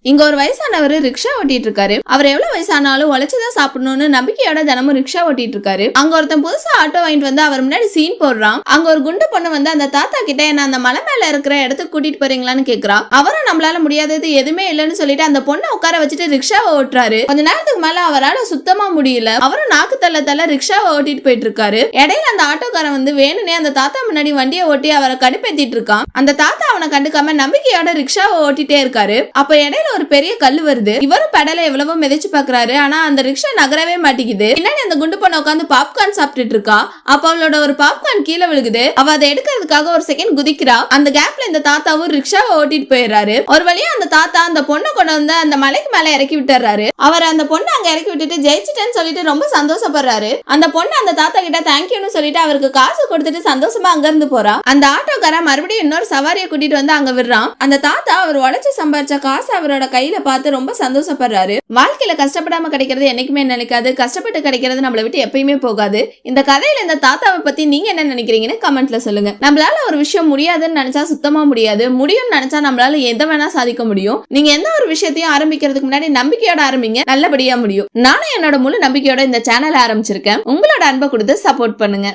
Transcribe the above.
இங்க ஒரு வயசானவர் ரிக்ஷா ஓட்டிட்டு இருக்காரு. அவர் எவ்வளவு வயசானாலும் உழைச்சுதான் சாப்பிடணும்னு நம்பிக்கையோட தினமும் ரிக்ஷா ஓட்டிட்டு இருக்காரு. அங்க ஒருத்தன் புதுசா ஆட்டோ வாங்கிட்டு வந்து அவர் முன்னாடி சீன் போடுறான். அங்க ஒரு குண்டு பொண்ணு வந்து அந்த தாத்தா கிட்ட என்ன அந்த மலை மேல இருக்கிற இடத்துக்கு கூட்டிட்டு போறீங்களான்னு கேக்குறா. அவரும் நம்மளால முடியாதது எதுவுமே இல்லைன்னு சொல்லிட்டு அந்த பொண்ணை உட்கார வச்சுட்டு ரிக்ஷாவை ஓட்டுறாரு. கொஞ்ச நேரத்துக்கு மேல அவரால் சுத்தமா முடியல. அவரும் நாக்கு தள்ள ரிக்ஷாவை ஓட்டிட்டு போயிட்டு இருக்காரு. இடையில அந்த ஆட்டோக்காரன் வந்து வேணுனே அந்த தாத்தா முன்னாடி வண்டியை ஓட்டி அவரை கடுப்பேத்திட்டு இருக்கான். அந்த தாத்தா அவனை கண்டுக்காம நம்பிக்கையோட ரிக்ஷாவை ஓட்டிட்டே இருக்காரு. அப்ப இடையில ஒரு பெரிய கல்லு வருது. இவரும் பெடலை எவ்வளவோ மிதிச்சு பாக்குறாரு. ஆனா அந்த ரிக்ஷா நகரவே மாட்டேங்குது. பின்னாடி அந்த குண்டு பொண்ணு உட்காந்து பாப்கார்ன் சாப்பிட்டுட்டு இருக்கா. அப்ப அவளோட ஒரு பாப்கார்ன் கீழே விழுகுது. அவ அதை எடுக்கிறதுக்காக ஒரு செகண்ட் குதிக்கிறா. அந்த கேப்ல இந்த தாத்தாவும் ரிக்ஷாவை ஓட்டிட்டு போயிடுறாரு. ஒரு வழியா அந்த தாத்தா அந்த பொண்ணை கொண்டு வந்து அந்த மலைக்கு மேல இறக்கி விட்டுறாரு. அவர் அந்த பொண்ணை அங்க இறக்கி விட்டுட்டு ஜெயிச்சிட்டேன்னு சொல்லிட்டு ரொம்ப சந்தோஷப்படுறாரு. அந்த பொண்ணு அந்த தாத்தா கிட்ட தேங்க்யூன்னு சொல்லிட்டு அவருக்கு காசு கொடுத்துட்டு சந்தோஷமா அங்க இருந்து போறா. அந்த ஆட்டோக்கார மறுபடியும் இன்னொரு சவாரியை கூட்டிட்டு வந்து அங்க விடுறான். அந்த தாத்தா அவர் உழைச்சு சம்பாதிச்ச காசு அவரோட கையில பார்த்து ரொம்ப சந்தோஷப்படுறாரு. வாழ்க்கையில கஷ்டப்படாம கிடைக்கிறது என்னைக்குமே நினைக்காது. கஷ்டப்பட்டு கிடைக்கிறது நம்மளை விட்டு எப்பயுமே போகாது. இந்த கதையில இந்த தாத்தாவை பத்தி நீங்க என்ன நினைக்கிறீங்கன்னு கமெண்ட்ல சொல்லுங்க. நம்மளால ஒரு விஷயம் முடியாதுன்னு நினைச்சா சுத்தமா முடியாது. முடியும்னு நினைச்சா நம்மளால எதை வேணா சாதிக்க முடியும். நீங்க எந்த ஒரு விஷயத்தையும் ஆரம்பிக்கிறதுக்கு முன்னாடி நம்பிக்கையோட ஆரம்பிங்க. நல்லபடியா முடியும். நானும் என்னோட முழு நம்பிக்கையோட இந்த சேனலை ஆரம்பிச்சிருக்கேன். உங்களோட அன்பை கொடுத்து சப்போர்ட் பண்ணுங்க.